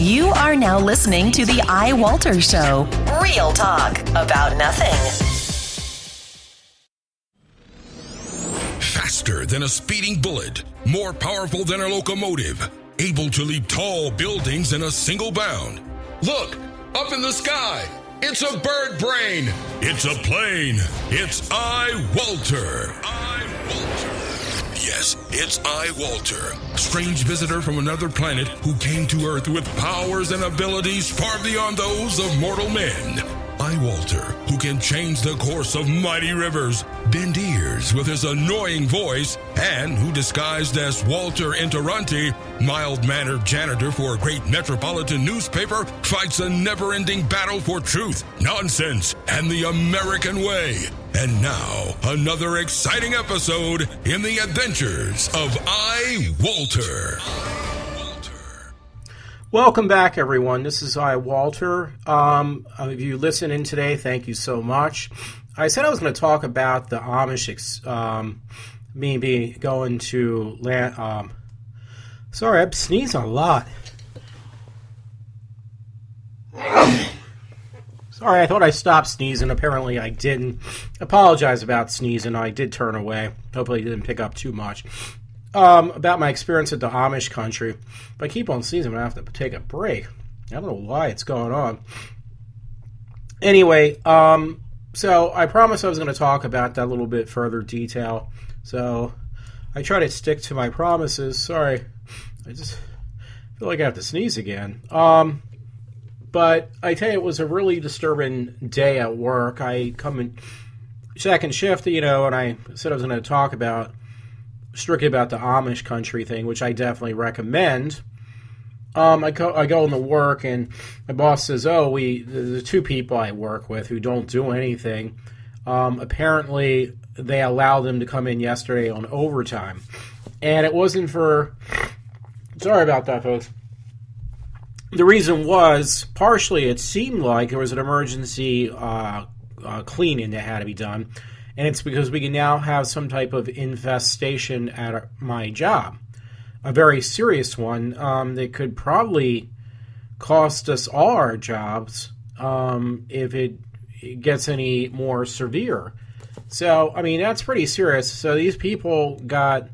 You are now listening to the iWalter Show. Real talk about nothing. Faster than a speeding bullet, more powerful than a locomotive, able to leap tall buildings in a single bound. Look, up in the sky, it's a bird brain, it's a plane, it's iWalter. Yes, it's iWalter, strange visitor from another planet who came to Earth with powers and abilities far beyond those of mortal men. iWalter, who can change the course of mighty rivers, bend ears with his annoying voice, and who disguised as Walter Interranti, mild-mannered janitor for a great metropolitan newspaper, fights a never-ending battle for truth, nonsense, and the American way. And now, another exciting episode in the adventures of iWalter. Welcome back, everyone. This is iWalter. If you listen in today, thank you so much. I said I was going to talk about the Amish, maybe going to sorry, I'm sneezing a lot. Sorry, I thought I stopped sneezing. Apparently I didn't. Apologize about sneezing. I did turn away. Hopefully it didn't pick up too much. About my experience at the Amish Country. If I keep on sneezing, I'm going to have to take a break. I don't know why it's going on. Anyway, so I promised I was going to talk about that a little bit further detail. So I try to stick to my promises. Sorry. I just feel like I have to sneeze again. But I tell you, it was a really disturbing day at work. I come in second shift, and I said I was going to talk strictly about the Amish Country thing, which I definitely recommend. I go into work, and my boss says, the two people I work with who don't do anything, apparently they allowed them to come in yesterday on overtime. And it wasn't sorry about that, folks. The reason was, partially, it seemed like there was an emergency cleaning that had to be done. And it's because we can now have some type of infestation at my job. A very serious one that could probably cost us all our jobs if it gets any more severe. So, that's pretty serious. So these people got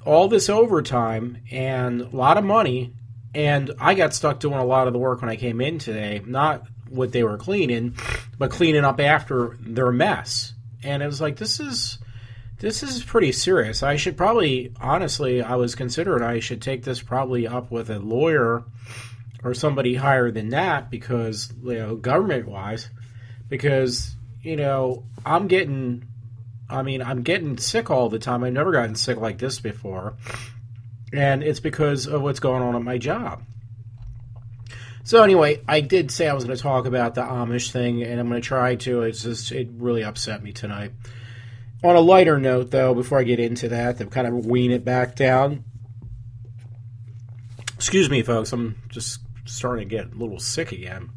all this overtime and a lot of money, and I got stuck doing a lot of the work when I came in today. Not what they were cleaning, but cleaning up after their mess. And it was like, this is pretty serious. I should probably, honestly, I was considering I should take this probably up with a lawyer or somebody higher than that, because, government-wise, because, I'm getting sick all the time. I've never gotten sick like this before. And it's because of what's going on at my job. So anyway, I did say I was going to talk about the Amish thing, and I'm going to try to. It really upset me tonight. On a lighter note, though, before I get into that, to kind of wean it back down. Excuse me, folks. I'm just starting to get a little sick again.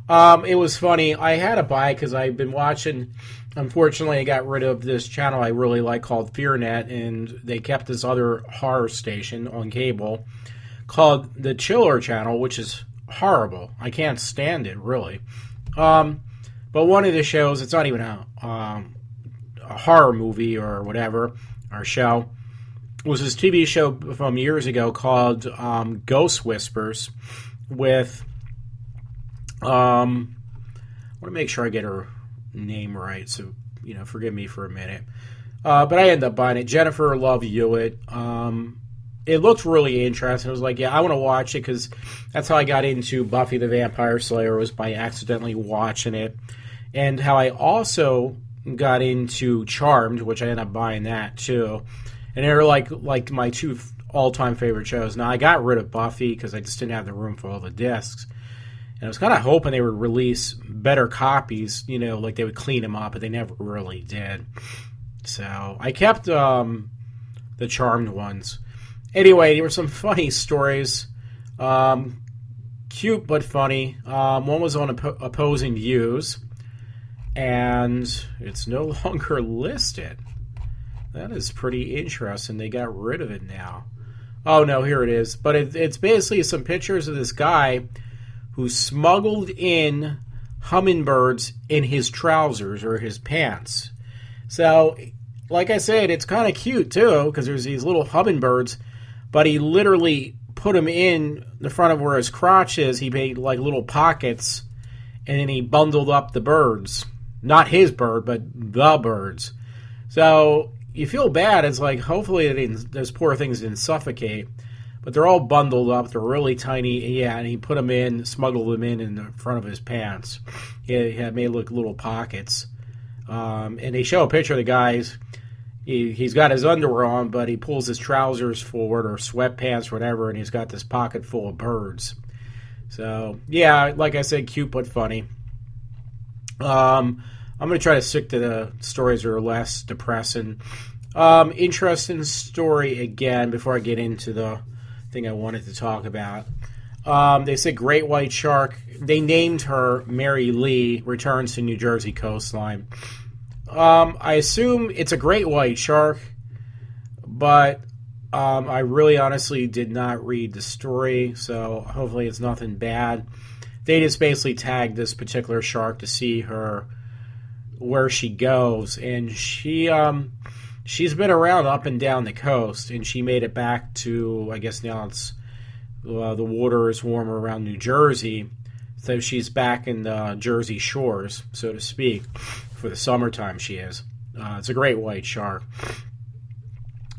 It was funny. I had to buy, because I've been watching. Unfortunately, I got rid of this channel I really like called FearNet, and they kept this other horror station on cable called the Chiller Channel, which is horrible. I can't stand it, really. But one of the shows, it's not even a horror movie or whatever, or show, was this TV show from years ago called Ghost Whispers with, I want to make sure I get her name right, so, forgive me for a minute. But I ended up buying it. Jennifer Love Hewitt. It looked really interesting. I was like, I want to watch it, because that's how I got into Buffy the Vampire Slayer, was by accidentally watching it. And how I also got into Charmed, which I ended up buying that too. And they're like my two all-time favorite shows. Now, I got rid of Buffy because I just didn't have the room for all the discs. And I was kind of hoping they would release better copies, like they would clean them up, but they never really did. So I kept the Charmed ones. Anyway, there were some funny stories. Cute but funny. One was on opposing views, and it's no longer listed. That is pretty interesting. They got rid of it now. Oh, no, here it is. But it's basically some pictures of this guy who smuggled in hummingbirds in his trousers or his pants. So, like I said, it's kind of cute, too, because there's these little hummingbirds, but he literally put them in the front of where his crotch is. He made, like, little pockets, and then he bundled up the birds. Not his bird, but the birds. So, you feel bad. It's like, hopefully those poor things didn't suffocate. But they're all bundled up. They're really tiny. Yeah, and he put them in, smuggled them in the front of his pants. He had made look little pockets. And they show a picture of the guys. He's got his underwear on, but he pulls his trousers forward or sweatpants or whatever, and he's got this pocket full of birds. So, yeah, like I said, cute but funny. I'm going to try to stick to the stories that are less depressing. Interesting story again before I get into the thing I wanted to talk about. They said great white shark. They named her Mary Lee, returns to New Jersey coastline. I assume it's a great white shark, but I really honestly did not read the story, so hopefully it's nothing bad. They just basically tagged this particular shark to see her where she goes, and she's been around up and down the coast, and she made it back to, I guess now it's the water is warmer around New Jersey, so she's back in the Jersey shores, so to speak. For the summertime she is. It's a great white shark.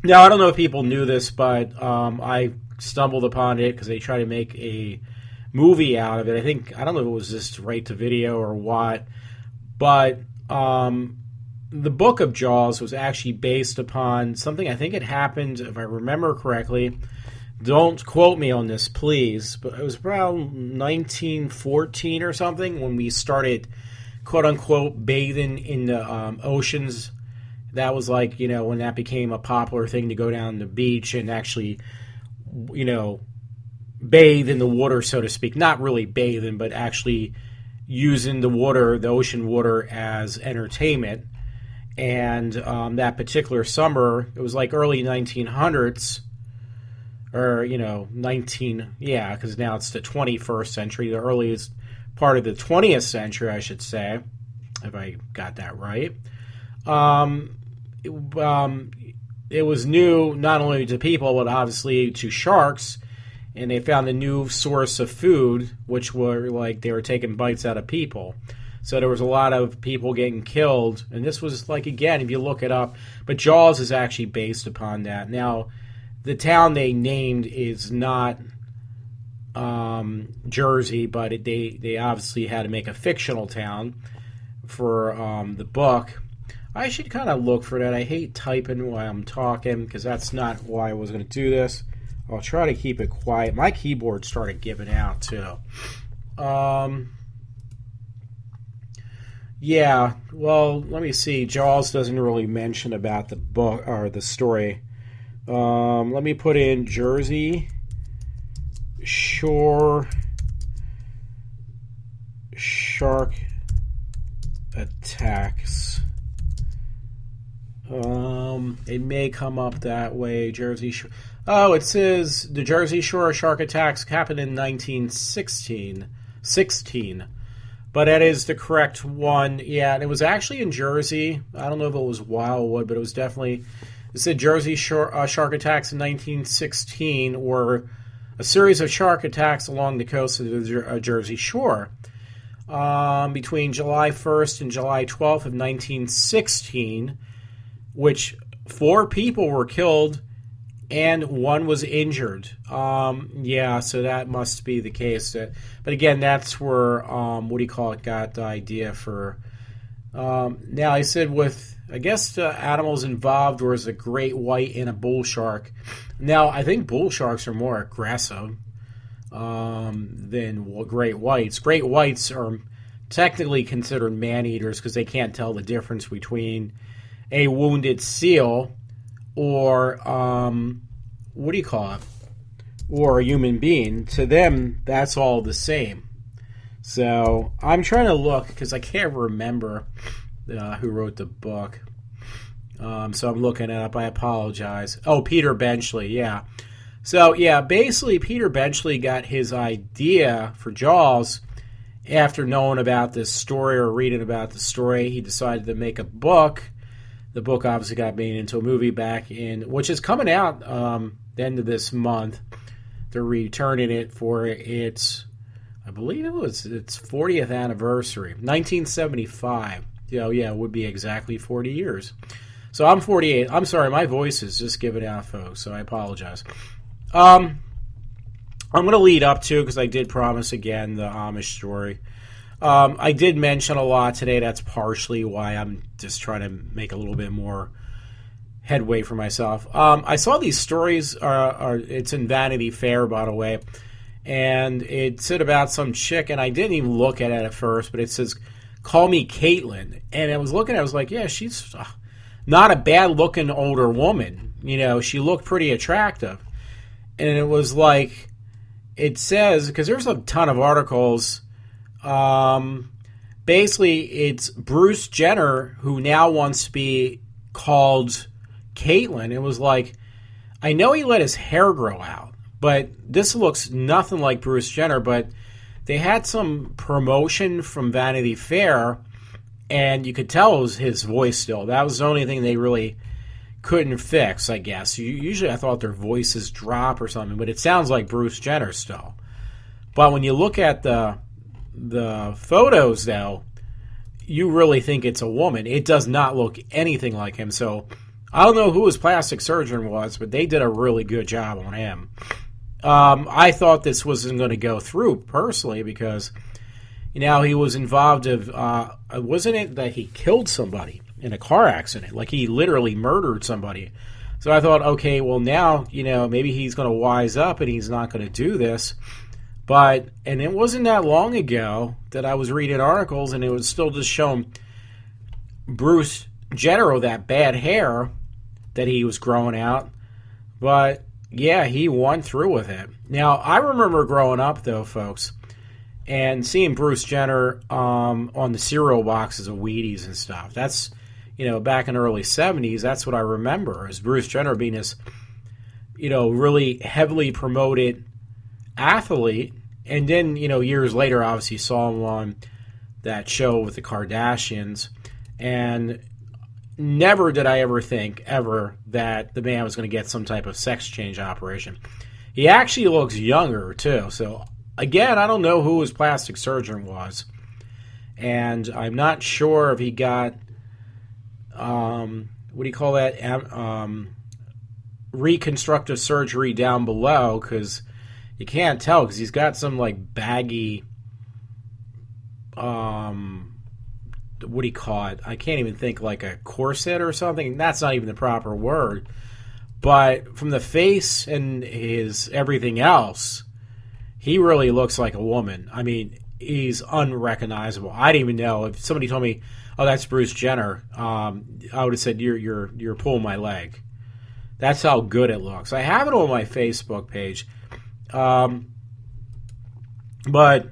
Now, I don't know if people knew this, but I stumbled upon it because they tried to make a movie out of it. I don't know if it was just right to video or what, but the book of Jaws was actually based upon something I think it happened, if I remember correctly. Don't quote me on this, please, but it was around 1914 or something when we started quote-unquote bathing in the oceans. That was like, when that became a popular thing to go down the beach and actually, bathe in the water, so to speak. Not really bathing, but actually using the water, the ocean water, as entertainment. And that particular summer, it was like early 1900s, or, because now it's the 21st century, the earliest part of the 20th century, I should say, if I got that right. It was new not only to people, but obviously to sharks, and they found a new source of food, which were like they were taking bites out of people. So there was a lot of people getting killed, and this was like, again, if you look it up, but Jaws is actually based upon that. Now, the town they named is not Jersey, but they obviously had to make a fictional town for the book. I should kind of look for that. I hate typing while I'm talking because that's not why I was going to do this. I'll try to keep it quiet. My keyboard started giving out too. Yeah, well, let me see. Jaws doesn't really mention about the book or the story. Let me put in Jersey Shore shark attacks. It may come up that way. Jersey Shore. Oh, it says the Jersey Shore shark attacks happened in 1916. But that is the correct one. Yeah, and it was actually in Jersey. I don't know if it was Wildwood, but it was definitely. It said Jersey Shore shark attacks in 1916 were a series of shark attacks along the coast of the Jersey Shore. Between July 1st and July 12th of 1916, which 4 people were killed and 1 was injured. Yeah, so that must be the case. But again, that's where, got the idea for... now, I said with, I guess the animals involved was a great white and a bull shark. Now, I think bull sharks are more aggressive than great whites. Great whites are technically considered man-eaters because they can't tell the difference between a wounded seal or, or a human being. To them, that's all the same. So, I'm trying to look because I can't remember who wrote the book. So I'm looking it up. I apologize. Oh, Peter Benchley, yeah. So, yeah, basically Peter Benchley got his idea for Jaws after knowing about this story or reading about the story. He decided to make a book. The book obviously got made into a movie back in, which is coming out the end of this month. They're returning it for its, I believe its 40th anniversary, 1975. Yeah, it would be exactly 40 years. So I'm 48. I'm sorry, my voice is just giving out, folks, so I apologize. I'm going to lead up to, because I did promise again, the Amish story. I did mention a lot today. That's partially why I'm just trying to make a little bit more headway for myself. I saw these stories. It's in Vanity Fair, by the way, and it said about some chick, and I didn't even look at it at first, but it says, "Call me Caitlin," and I was looking. I was like, yeah, she's not a bad-looking older woman. She looked pretty attractive. And it was like, it says, because there's a ton of articles, basically it's Bruce Jenner who now wants to be called Caitlyn. It was like, I know he let his hair grow out, but this looks nothing like Bruce Jenner, but they had some promotion from Vanity Fair, and you could tell it was his voice still. That was the only thing they really couldn't fix, I guess. Usually I thought their voices drop or something, but it sounds like Bruce Jenner still. But when you look at the photos, though, you really think it's a woman. It does not look anything like him. So I don't know who his plastic surgeon was, but they did a really good job on him. I thought this wasn't going to go through, personally, because he was involved wasn't it that he killed somebody in a car accident? Like, he literally murdered somebody. So I thought, okay, well, now, maybe he's going to wise up and he's not going to do this. And it wasn't that long ago that I was reading articles, and it was still just showing Bruce Jenner with that bad hair that he was growing out. But, yeah, he went through with it. Now, I remember growing up, though, folks, and seeing Bruce Jenner on the cereal boxes of Wheaties and stuff. That's, back in the early 70s, that's what I remember, as Bruce Jenner being this, really heavily promoted athlete. And then, years later, obviously saw him on that show with the Kardashians. And never did I ever think, ever, that the man was going to get some type of sex change operation. He actually looks younger, too. So, again, I don't know who his plastic surgeon was. And I'm not sure if he got, what do you call that, reconstructive surgery down below, because you can't tell, because he's got some, baggy, what do you call it? I can't even think, like a corset or something. That's not even the proper word. But from the face and his everything else, he really looks like a woman. I mean, he's unrecognizable. I didn't even know. If somebody told me, "Oh, that's Bruce Jenner," I would have said, "You're pulling my leg." That's how good it looks. I have it on my Facebook page, but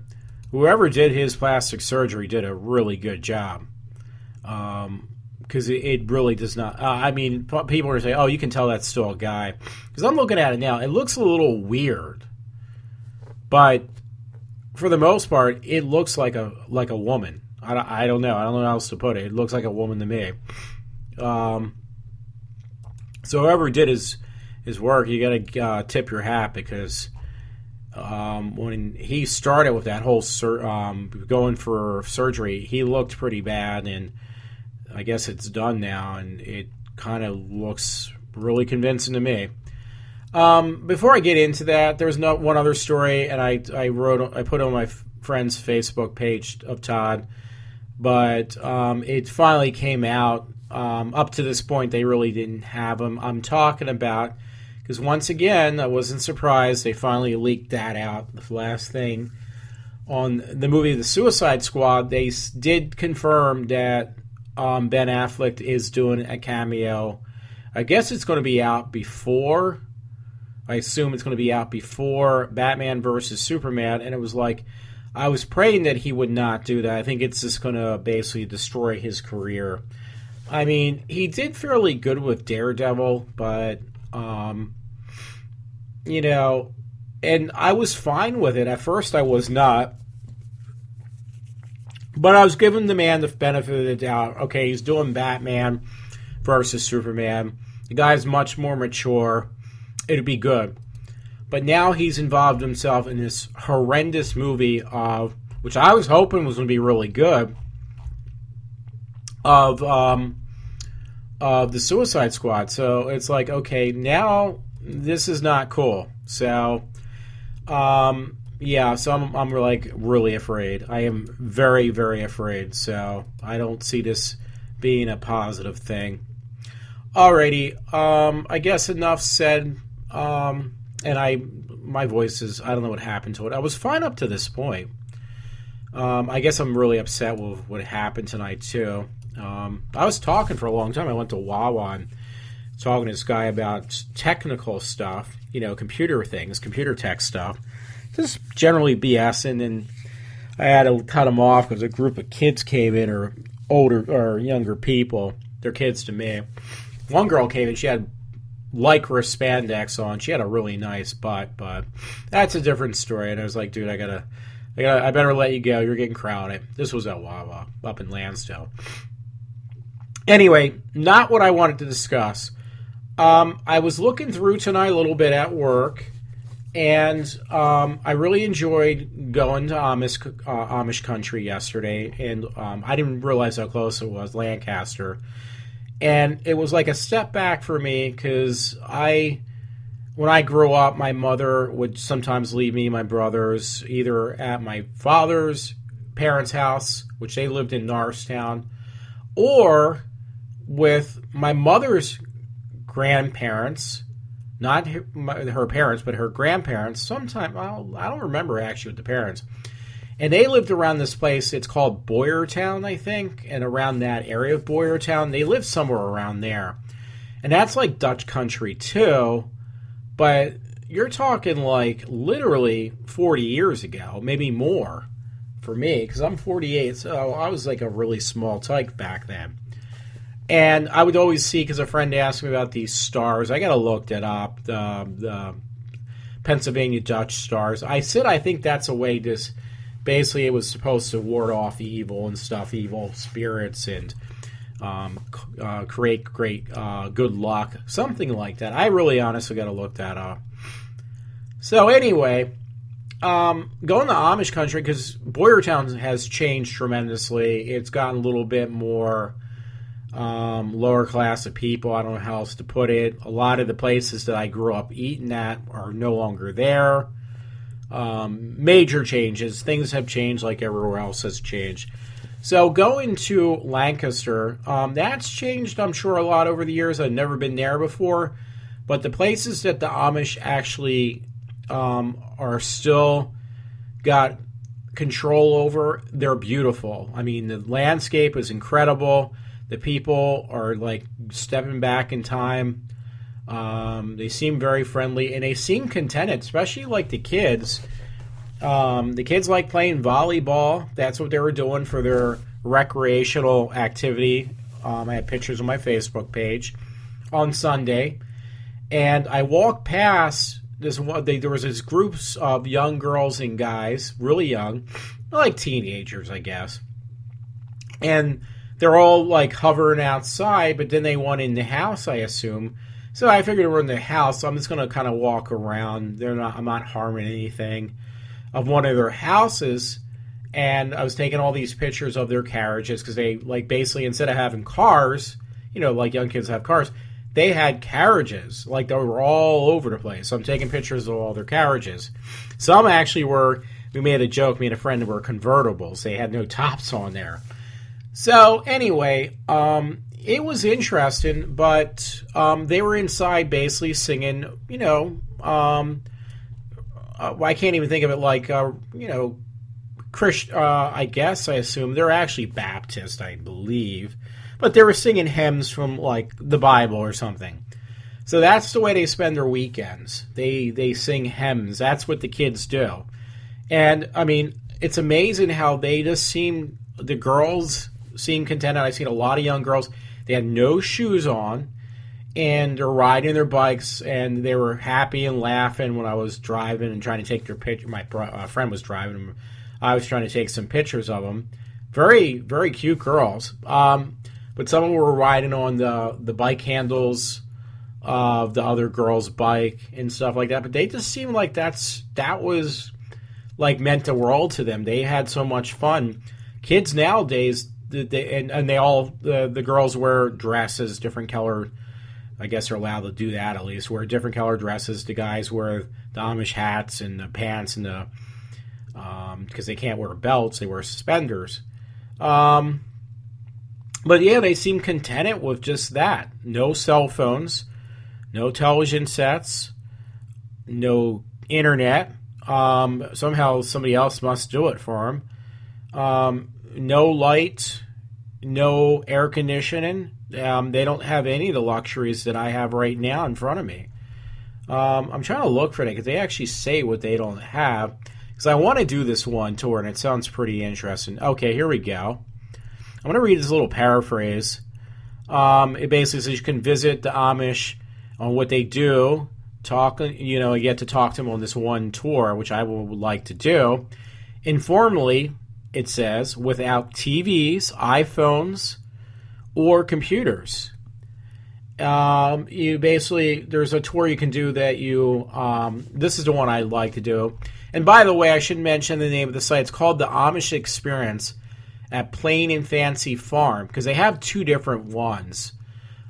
whoever did his plastic surgery did a really good job. Because it really does not. People are saying, "Oh, you can tell that's still a guy." Because I'm looking at it now, it looks a little weird. But for the most part, it looks like a woman. I don't know. I don't know how else to put it. It looks like a woman to me. So whoever did his work, you got to tip your hat, because when he started with that whole going for surgery, he looked pretty bad, and I guess it's done now, and it kind of looks really convincing to me. Before I get into that, there's one other story, and I put on my friend's Facebook page of Todd, but it finally came out. Up to this point, they really didn't have him. I'm talking about, because once again, I wasn't surprised, they finally leaked that out, the last thing. On the movie The Suicide Squad, they did confirm that Ben Affleck is doing a cameo. I guess it's going to be out before... I assume it's going to be out before Batman versus Superman, and it was like, I was praying that he would not do that. I think it's just going to basically destroy his career. I mean, he did fairly good with Daredevil, but and I was fine with it. At first, I was not. But I was giving the man the benefit of the doubt. Okay, he's doing Batman versus Superman. The guy's much more mature. It'd be good. But now he's involved himself in this horrendous movie of, which I was hoping was going to be really good, of the Suicide Squad. So it's like, okay, now this is not cool. So, yeah, so I'm like really afraid. I am very, very afraid. So I don't see this being a positive thing. Alrighty, I guess enough said. And my voice is, I don't know what happened to it. I was fine up to this point. I guess I'm really upset with what happened tonight too. I was talking for a long time. I went to Wawa and talking to this guy about technical stuff, computer things, computer tech stuff. Just generally BSing, and I had to cut him off because a group of kids came in, or older or younger people. They're kids to me. One girl came in, she had lycra spandex on. She had a really nice butt, but that's a different story. And I was like, dude, I better let you go. You're getting crowded. This was at Wawa up in Lansdale. Anyway, not what I wanted to discuss. I was looking through tonight a little bit at work, and I really enjoyed going to Amish Country yesterday, and I didn't realize how close it was, Lancaster. And it was like a step back for me because when I grew up, my mother would sometimes leave me and my brothers either at my father's parents' house, which they lived in Norristown, or with my mother's grandparents, not her parents, but her grandparents. Sometime, I don't remember actually with the parents. And they lived around this place. It's called Boyertown, I think, and around that area of Boyertown. They lived somewhere around there. And that's like Dutch country too, but you're talking like literally 40 years ago, maybe more for me, because I'm 48, so I was like a really small tyke back then. And I would always see, because a friend asked me about these stars. I got to look that up, the Pennsylvania Dutch stars. I said I think that's a way to... Basically, it was supposed to ward off evil and stuff, evil spirits, and create great good luck, something like that. I really honestly got to look that up. So anyway, going to Amish Country, because Boyertown has changed tremendously. It's gotten a little bit more lower class of people. I don't know how else to put it. A lot of the places that I grew up eating at are no longer there. Major changes. Things have changed like everywhere else has changed. So going to Lancaster, that's changed, I'm sure, a lot over the years. I've never been there before. But the places that the Amish actually are still got control over, they're beautiful. I mean, the landscape is incredible. The people are like stepping back in time. They seem very friendly, and they seem contented, especially like the kids. The kids like playing volleyball. That's what they were doing for their recreational activity. I had pictures on my Facebook page on Sunday. And I walked past this one. There was this groups of young girls and guys, really young, like teenagers, I guess. And they're all like hovering outside, but then they went in the house, I assume. So I figured we're in the house, so I'm just going to kind of walk around. I'm not harming anything of one of their houses. And I was taking all these pictures of their carriages because they, like, basically, instead of having cars, like young kids have cars, they had carriages. Like, they were all over the place. So I'm taking pictures of all their carriages. Some actually we made a joke, me and a friend, were convertibles. They had no tops on there. So anyway, it was interesting, but they were inside basically singing, I can't even think of it like, I guess, I assume. They're actually Baptist, I believe. But they were singing hymns from, like, the Bible or something. So that's the way they spend their weekends. They sing hymns. That's what the kids do. And, I mean, it's amazing how they just the girls seem contented. I've seen a lot of young girls. They had no shoes on, and they're riding their bikes, and they were happy and laughing when I was driving and trying to take their picture. My friend was driving. I was trying to take some pictures of them. Very, very cute girls. But some of them were riding on the bike handles of the other girl's bike and stuff like that. But they just seemed like that was like meant the world to them. They had so much fun. Kids nowadays, they all the girls wear dresses, different color. I guess they're allowed to do that at least. Wear different color dresses. The guys wear the Amish hats and the pants and the because they can't wear belts, they wear suspenders. But yeah, they seem contented with just that. No cell phones, no television sets, no internet. Somehow somebody else must do it for them. No light, no air conditioning. They don't have any of the luxuries that I have right now in front of me. I'm trying to look for it because they actually say what they don't have. Because I want to do this one tour, and it sounds pretty interesting. Okay, here we go. I'm going to read this little paraphrase. It basically says you can visit the Amish on what they do. You get to talk to them on this one tour, which I would like to do. Informally, it says, without TVs, iPhones, or computers. There's a tour you can do that this is the one I like to do. And by the way, I should mention the name of the site. It's called the Amish Experience at Plain and Fancy Farm, because they have two different ones.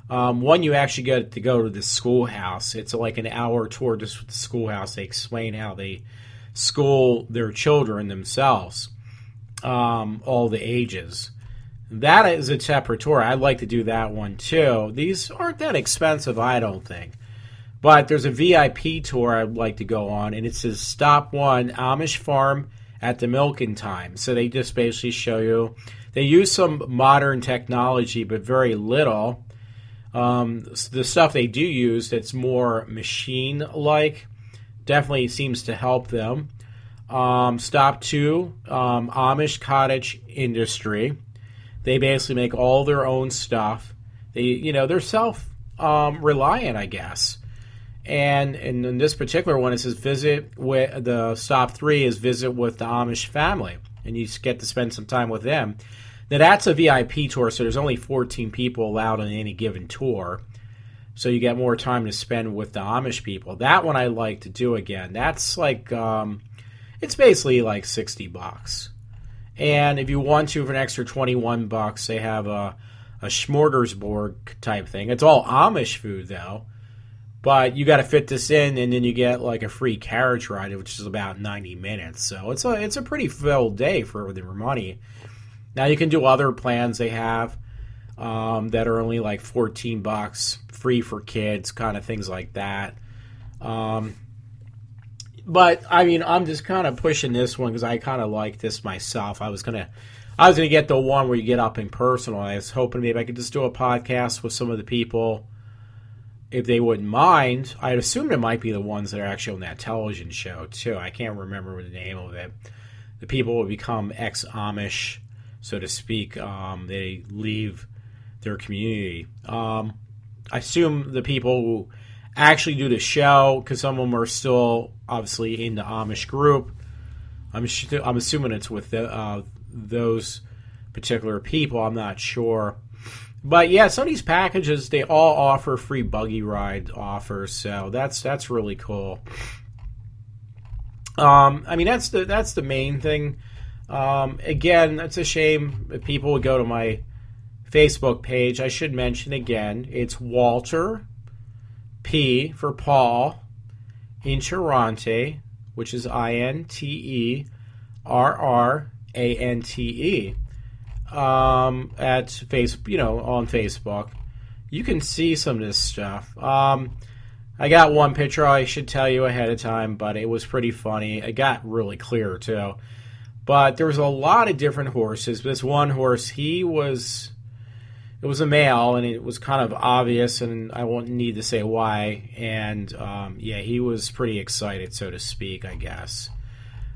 One, you actually get to go to the schoolhouse. It's like an hour tour just with the schoolhouse. They explain how they school their children themselves, all the ages. That is a separate tour. I'd like to do that one too. These aren't that expensive, I don't think. But there's a VIP tour I'd like to go on, and it says Stop 1, Amish Farm at the milking time. So they just basically show you. They use some modern technology, but very little. The stuff they do use that's more machine-like definitely seems to help them. Stop 2, Amish cottage industry. They basically make all their own stuff. They're self-reliant, I guess. And in this particular one, it says visit with the stop 3 is visit with the Amish family, and you get to spend some time with them. Now that's a VIP tour, so there's only 14 people allowed on any given tour, so you get more time to spend with the Amish people. That one I like to do again. That's like it's basically like $60. And if you want to, for an extra $21, they have a smorgasbord type thing. It's all Amish food, though. But you got to fit this in, and then you get like a free carriage ride, which is about 90 minutes. So it's a pretty filled day for their money. Now you can do other plans they have that are only like $14, free for kids, kind of things like that. But I mean, I'm just kind of pushing this one because I kind of like this myself. I was gonna get the one where you get up in personal. I was hoping maybe I could just do a podcast with some of the people, if they wouldn't mind. I'd assume it might be the ones that are actually on that television show too. I can't remember the name of it. The people will become ex-Amish, so to speak. They leave their community. I assume the people who actually do the show, because some of them are still obviously in the Amish group. I'm assuming it's with those particular people. I'm not sure. But yeah, some of these packages, they all offer free buggy ride offers, so that's really cool. I mean, that's the main thing. Again, it's a shame if people would go to my Facebook page. I should mention again, it's Walter P for Paul Interrante, which is INTERRRANTE, at on Facebook. You can see some of this stuff. I got one picture I should tell you ahead of time, but it was pretty funny. It got really clear too. But there was a lot of different horses. This one horse, it was a male, and it was kind of obvious, and I won't need to say why. And he was pretty excited, so to speak, I guess.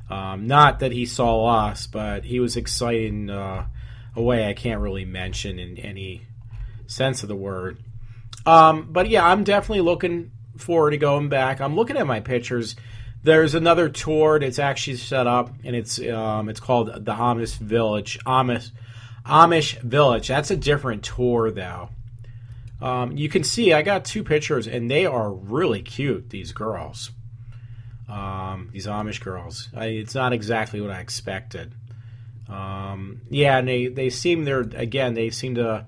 Not that he saw us, but he was excited in a way I can't really mention in any sense of the word. But yeah, I'm definitely looking forward to going back. I'm looking at my pictures. There's another tour that's actually set up, and it's called the Amish Village. Amish Village. That's a different tour, though. You can see I got 2 pictures, and they are really cute. These girls, these Amish girls. It's not exactly what I expected. Yeah, and they seem they seem to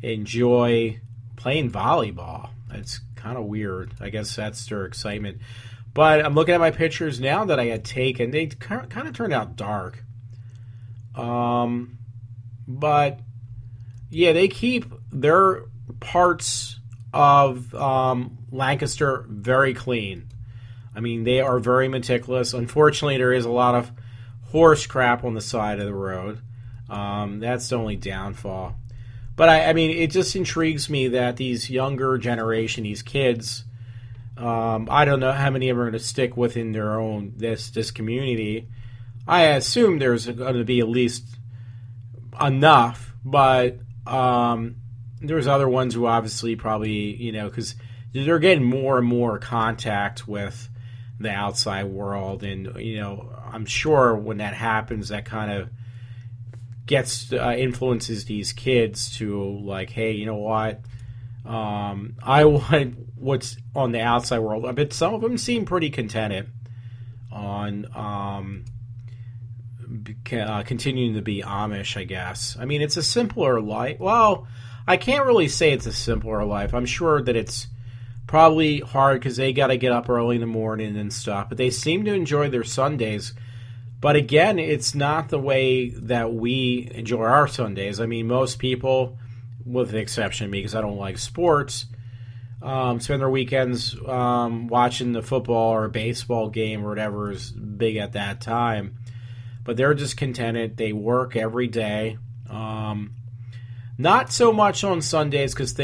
enjoy playing volleyball. It's kind of weird. I guess that's their excitement. But I'm looking at my pictures now that I had taken. They kind of turned out dark. But yeah, they keep their parts of Lancaster very clean. I mean, they are very meticulous. Unfortunately, there is a lot of horse crap on the side of the road. That's the only downfall. But I mean, it just intrigues me that these younger generation, these kids, I don't know how many of them are going to stick within their own this community. I assume there's going to be at least enough, but there's other ones who obviously probably, because they're getting more and more contact with the outside world, and I'm sure when that happens, that kind of gets influences these kids to like, hey, you know what? I want what's on the outside world. But some of them seem pretty contented on continuing to be Amish, I guess. I mean, it's a simpler life. Well, I can't really say it's a simpler life. I'm sure that it's probably hard because they got to get up early in the morning and stuff. But they seem to enjoy their Sundays. But again, it's not the way that we enjoy our Sundays. I mean, most people, with the exception of me because I don't like sports, spend their weekends watching the football or baseball game or whatever is big at that time. But they're just contented. They work every day. Not so much on Sundays because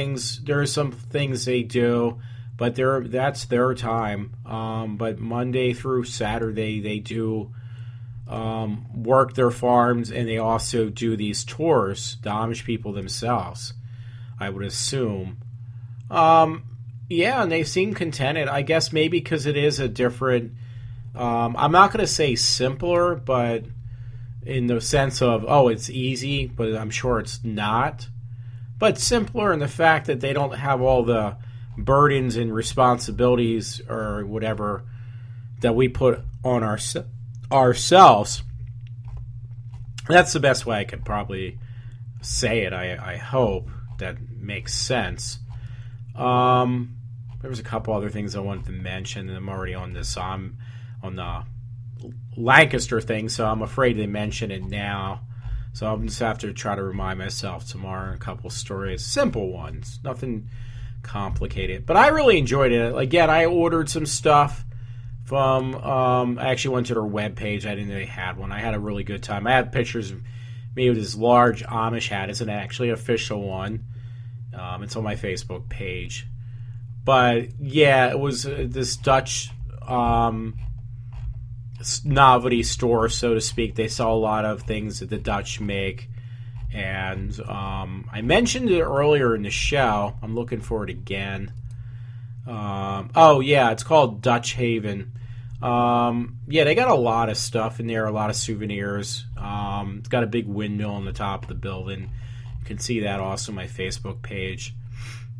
there are some things they do, but that's their time. But Monday through Saturday, they do work their farms, and they also do these tours, the Amish people themselves, I would assume. Yeah, and they seem contented. I guess maybe because it is a different, I'm not going to say simpler, but in the sense of, it's easy, but I'm sure it's not. But simpler in the fact that they don't have all the burdens and responsibilities or whatever that we put on ourselves. That's the best way I could probably say it. I hope that makes sense. There was a couple other things I wanted to mention, and I'm already on this. I'm on the Lancaster thing, so I'm afraid to mention it now. So I'll just have to try to remind myself tomorrow. A couple stories, simple ones, nothing complicated. But I really enjoyed it. Again, I ordered some stuff from. I actually went to their webpage. I didn't know they had one. I had a really good time. I had pictures of me with this large Amish hat. It's an actually official one. It's on my Facebook page. But yeah, it was this Dutch novelty store, so to speak. They sell a lot of things that the Dutch make. And I mentioned it earlier in the show. I'm looking for it again. It's called Dutch Haven. Yeah, they got a lot of stuff in there, a lot of souvenirs. It's got a big windmill on the top of the building. You can see that also on my Facebook page.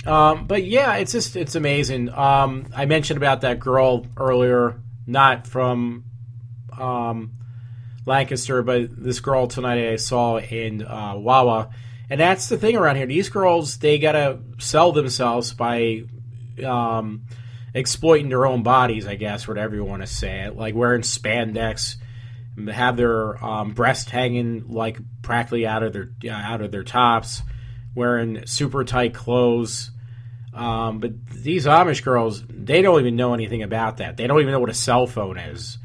But yeah, it's amazing. I mentioned about that girl earlier, not from Lancaster, but this girl tonight I saw in Wawa. And that's the thing around here. These girls, they gotta sell themselves by exploiting their own bodies, I guess, whatever you want to say it. Like wearing spandex, have their breast hanging like practically out of their tops, wearing super tight clothes. But these Amish girls, they don't even know anything about that. They don't even know what a cell phone is.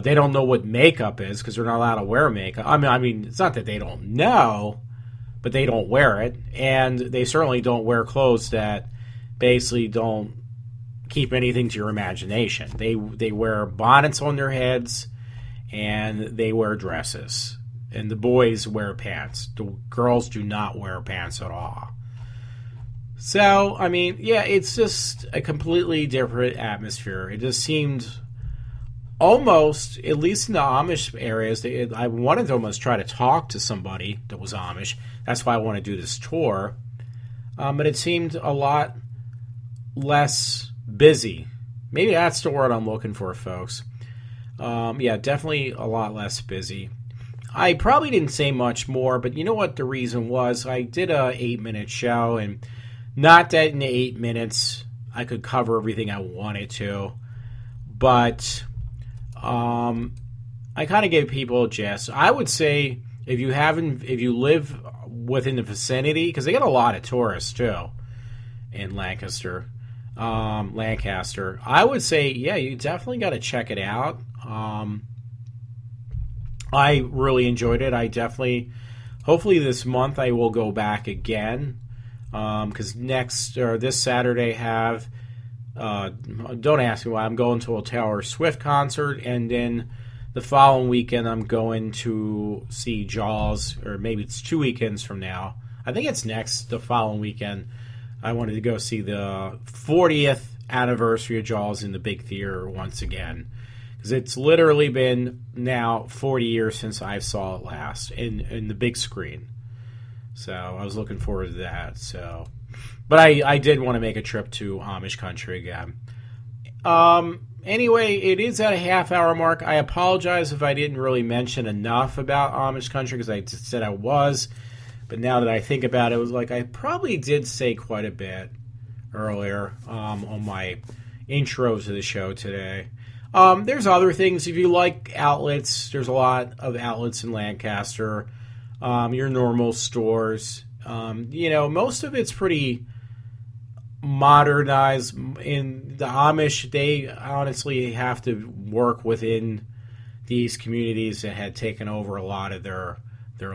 They don't know what makeup is because they're not allowed to wear makeup. I mean, it's not that they don't know, but they don't wear it. And they certainly don't wear clothes that basically don't keep anything to your imagination. They wear bonnets on their heads, and they wear dresses. And the boys wear pants. The girls do not wear pants at all. So, I mean, yeah, it's just a completely different atmosphere. It just seemed almost, at least in the Amish areas, I wanted to almost try to talk to somebody that was Amish. That's why I want to do this tour. But it seemed a lot less busy. Maybe that's the word I'm looking for, folks. Yeah, definitely a lot less busy. I probably didn't say much more, but you know what the reason was? I did a 8-minute show, and not that in the 8 minutes I could cover everything I wanted to, but I kind of gave people a gist. I would say if you live within the vicinity, because they get a lot of tourists too in Lancaster, I would say, yeah, you definitely got to check it out. I really enjoyed it. Hopefully this month I will go back again, because this Saturday don't ask me why, I'm going to a Taylor Swift concert, and then the following weekend I'm going to see Jaws, or maybe it's 2 weekends from now. I think it's the following weekend. I wanted to go see the 40th anniversary of Jaws in the big theater once again, because it's literally been now 40 years since I saw it last in the big screen. So I was looking forward to that. But I did want to make a trip to Amish Country again. Anyway, it is at a half-hour mark. I apologize if I didn't really mention enough about Amish Country, because I just said I was. But now that I think about it, it was like I probably did say quite a bit earlier on my intro to the show today. There's other things. If you like outlets, there's a lot of outlets in Lancaster. Your normal stores. Most of it's pretty modernized. In the Amish, they honestly have to work within these communities that had taken over a lot of their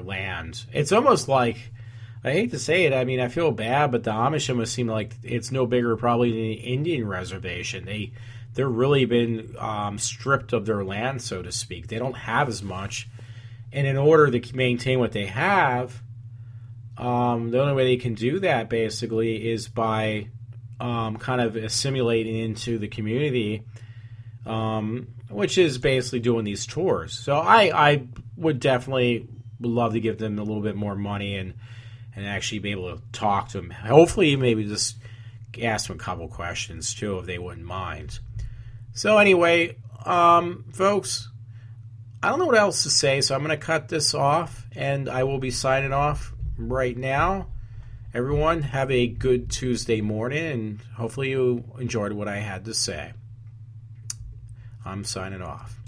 land. It's almost like, I hate to say it, I mean, I feel bad, but the Amish almost seem like it's no bigger probably than the Indian reservation. They're really been stripped of their land, so to speak. They don't have as much. And in order to maintain what they have, the only way they can do that, basically, is by kind of assimilating into the community, which is basically doing these tours. So I would definitely love to give them a little bit more money and actually be able to talk to them. Hopefully, maybe just ask them a couple questions, too, if they wouldn't mind. So anyway, folks, I don't know what else to say, so I'm going to cut this off, and I will be signing off right now. Everyone, have a good Tuesday morning, and hopefully you enjoyed what I had to say. I'm signing off.